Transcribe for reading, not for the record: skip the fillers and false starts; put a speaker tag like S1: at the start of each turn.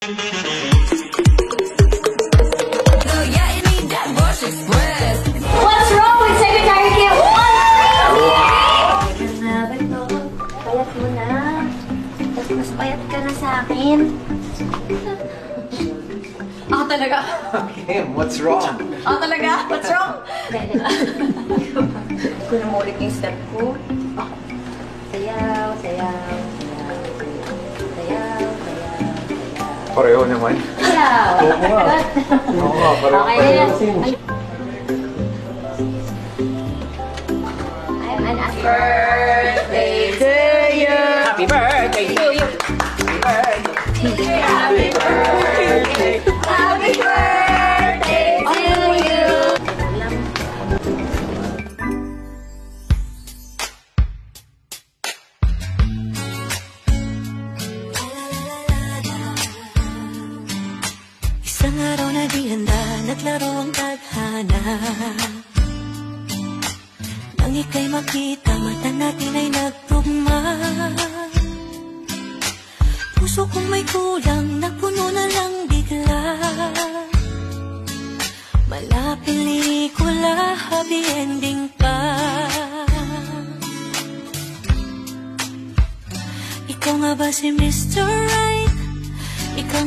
S1: What's wrong with Secretary Kim? Payat mo na. Mas payat ka na sa akin.
S2: Ako talaga.
S3: Kim, what's wrong?
S2: Ako talaga? What's wrong?
S1: Kung namulit yung step ko. Sayaw, sayaw, sayaw, sayaw.
S3: Pareho naman.
S1: Sayaw.
S3: Oo nga, pareho.
S1: Okay na yan. I'm an birthday to you.
S3: Happy birthday to you.
S1: Happy birthday. Happy birthday to you.
S4: Isang araw na di handa, naglaro ang tadhana. Nang ika'y makita, mata natin ay nagtugma. Puso kong may kulang, napuno na lang bigla. Mala pelikula, happy ending pa. Ikaw nga ba si Mr. Right? Ikaw